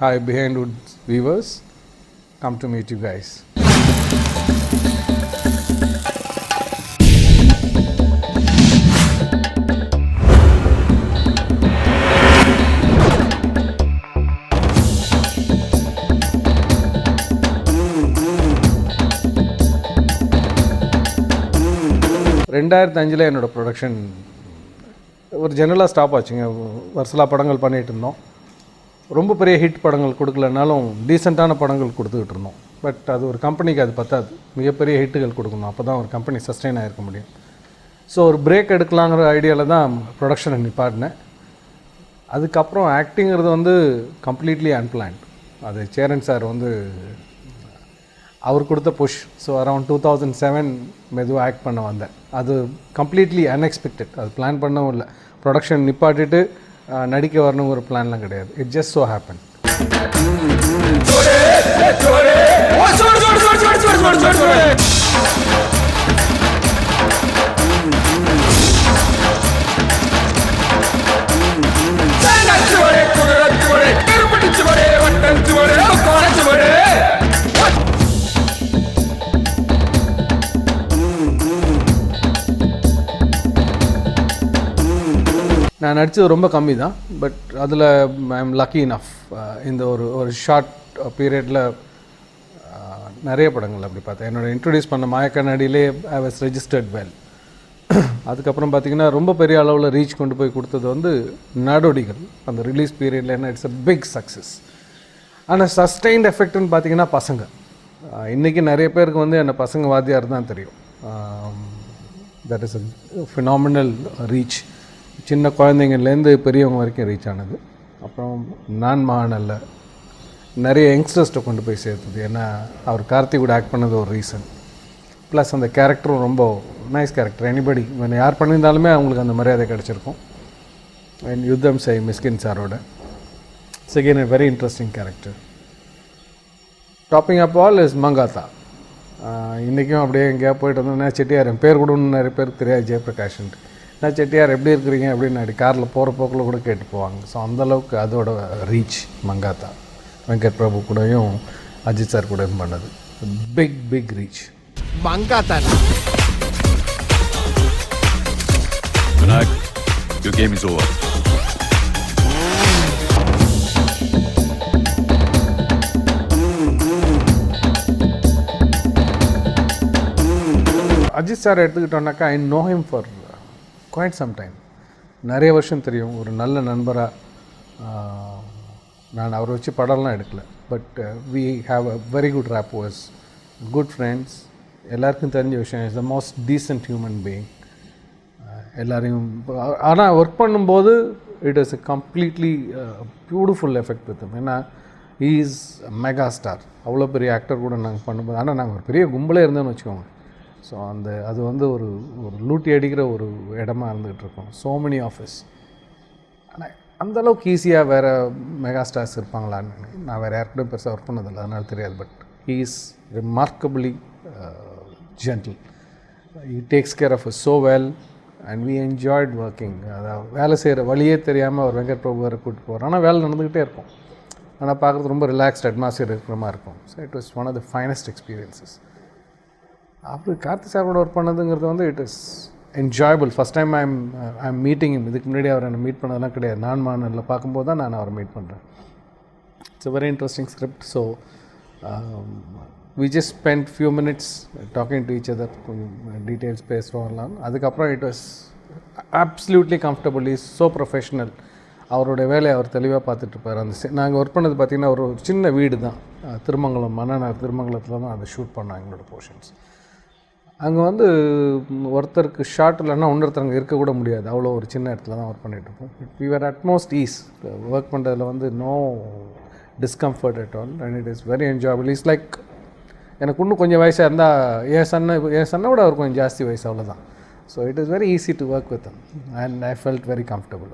Hi, Behind Woods viewers. Come to meet you guys. ரெண்டாயிரத்தி அஞ்சில் என்னோடய ப்ரொடக்ஷன் ஒரு ஜெனரலாக ஸ்டாப் ஆச்சுங்க. வருஷலா படங்கள் பண்ணிகிட்டு இருந்தோம். ரொம்ப பெரிய ஹிட் படங்கள் கொடுக்கலனாலும் டீசெண்டான படங்கள் கொடுத்துக்கிட்டு இருந்தோம். பட் அது ஒரு கம்பெனிக்கு அது பத்தாது. மிகப்பெரிய ஹிட்டுகள் கொடுக்கணும், அப்போ தான் ஒரு கம்பெனி சஸ்டெயின் ஆகிருக்க முடியும். ஸோ ஒரு பிரேக் எடுக்கலாங்கிற ஐடியாவில் தான் ப்ரொடக்ஷனை நிப்பாட்டினேன். அதுக்கப்புறம் ஆக்டிங்கிறது வந்து கம்ப்ளீட்லி அன்பிளான்ட். அது சேரன் சார் வந்து அவர் கொடுத்த புஷ். ஸோ அரௌண்ட் 2007 மெதுவாக ஆக்ட் பண்ண வந்தேன். அது கம்ப்ளீட்லி அன்எக்ஸ்பெக்டட். அது பிளான் பண்ணவும் இல்லை. ப்ரொடக்ஷன் நிப்பாட்டிட்டு நடிக்க வரணுங்கிற ஒரு பிளான்லாம் கிடையாது. It just so happen. நான் நடித்தது ரொம்ப கம்மி தான். பட் அதில் ஐ எம் லக்கி இனஃப். இந்த ஒரு ஷார்ட் பீரியடில் நிறைய படங்கள் அப்படி பார்த்தேன். என்னோடய இன்ட்ரடியூஸ் பண்ண மாயக்கண்ணாடியிலே ஐ வாஸ் ரெஜிஸ்டர்ட் வெல். அதுக்கப்புறம் பார்த்திங்கன்னா ரொம்ப பெரிய அளவில் ரீச் கொண்டு போய் கொடுத்தது வந்து நாடோடிகள். அந்த ரிலீஸ் பீரியடில் என்ன இட்ஸ் அ பிக் சக்ஸஸ். ஆனால் சஸ்டெயின்ட் எஃபெக்ட்னு பார்த்திங்கன்னா பசங்க. இன்றைக்கி நிறைய பேருக்கு வந்து என்ன பசங்க வாத்தியார் தான் தெரியும். That is a phenomenal reach. சின்ன குழந்தைங்கள்லேருந்து பெரியவங்க வரைக்கும் ரீச் ஆனது. அப்புறம் நான் மகாநல்ல நிறைய யங்ஸ்டர்ஸ்ட்டை கொண்டு போய் சேர்த்தது. ஏன்னா அவர் கார்த்திக் கூட ஆக்ட் பண்ணது ஒரு ரீசன். ப்ளஸ் அந்த கேரக்டரும் ரொம்ப நைஸ் கேரக்டர். எனிபடி யார் பண்ணியிருந்தாலுமே அவங்களுக்கு அந்த மரியாதை கிடச்சிருக்கும். அண்ட் யுத்தம் செய் மிஸ்கின் சாரோட second very interesting character. Topping up all is Mankatha. இன்றைக்கும் அப்படியே எங்கேயா போய்ட்டு வந்தோம்னா செட்டியார் என் பேர் கூட நிறைய பேருக்கு தெரியாது, ஜெயபிரகாஷ்ன்ட்டு. நான் செட்டியார் எப்படி இருக்கிறீங்க அப்படின்னு அப்படி காரில் போகிற போக்கில் கூட கேட்டு போவாங்க. ஸோ அந்தளவுக்கு அதோட ரீச் மங்காத்தா. வெங்கட் பிரபு கூடயும் அஜித் சார் கூடயும் பண்ணது big big reach Mankatha. Your game is over. Ajith sir எடுத்துக்கிட்டோன்னாக்கா I know him for quite some time. நிறைய வருஷம் தெரியும். ஒரு நல்ல நண்பராக நான் அவரை வச்சு படம்லாம் எடுக்கல. But we have a very good rapport, good friends. எல்லாருக்கும் தெரிஞ்ச விஷயம் is the most decent human being. எல்லோரையும் ஆனால் ஒர்க் பண்ணும்போது it is a completely beautiful effect with him. ஏன்னா ஹீ இஸ் மெகா ஸ்டார். அவ்வளோ பெரிய ஆக்டர் கூட நாங்கள் பண்ணும்போது, ஆனால் நாங்கள் ஒரு பெரிய கும்பலே இருந்தோன்னு வச்சுக்கோங்க. ஸோ அது வந்து ஒரு லூட்டி அடிக்கிற ஒரு இடமா இருந்துகிட்டு இருக்கோம். So many office. ஆனால் அந்தளவுக்கு ஈஸியாக வேறு மெகா ஸ்டார்ஸ் இருப்பாங்களான்னு நான் வேறு யாருக்கூட பெருசாக ஒர்க் பண்ணதில்லை, அதனால் தெரியாது. But he is remarkably gentle. He takes care of us so well and we enjoyed working. அதாவது வேலை செய்கிற வழியே தெரியாமல் அவர் வெங்கட் பிரபு வேறு கூப்பிட்டு போகிறோம். ஆனால் வேலை நடந்துக்கிட்டே இருக்கும். ஆனால் பார்க்குறது ரொம்ப ரிலாக்ஸ்ட் அட்மாஸ்பியர் இருக்கிற மாதிரி இருக்கும். So it was one of the finest experiences. அப்படி கார்த்திக் சாரோட ஒர்க் பண்ணதுங்கிறது வந்து it is enjoyable. First time I'm meeting. இதுக்கு முன்னாடி அவர் என்னை மீட் பண்ணதெல்லாம் கிடையாது. நான் மாநில பார்க்கும்போது தான் நான் அவரை மீட் பண்ணுறேன். It's a very interesting script. So we just spend few minutes talking to each other. கொஞ்சம் டீட்டெயில்ஸ் பேசுகிறோம்லாம். அதுக்கப்புறம் it was absolutely comfortable. Is so professional. அவருடைய வேலையை அவர் தெளிவாக பார்த்துட்ருப்பார். நாங்கள் ஒர்க் பண்ணது பார்த்திங்கன்னா ஒரு சின்ன வீடு தான். திருமங்கலம், மன்னனார் திருமங்கலத்தில் தான் அதை ஷூட் பண்ணோம் எங்களோட போர்ஷன்ஸ். அங்கே வந்து ஒருத்தருக்கு ஷார்ட் இல்லைன்னா இன்னொருத்தர் அங்கே இருக்கக்கூட முடியாது. அவ்வளோ ஒரு சின்ன இடத்துல தான் ஒர்க் பண்ணிகிட்ருப்போம். We are utmost ease. Work பண்ணுறதுல வந்து no discomfort at all and it is very enjoyable. Is like எனக்கு இன்னும் கொஞ்சம் வயசாக இருந்தால் என் சன்னை விட அவர் கொஞ்சம் ஜாஸ்தி வயசு, அவ்வளோதான். So it is very easy to work with him and I felt very comfortable.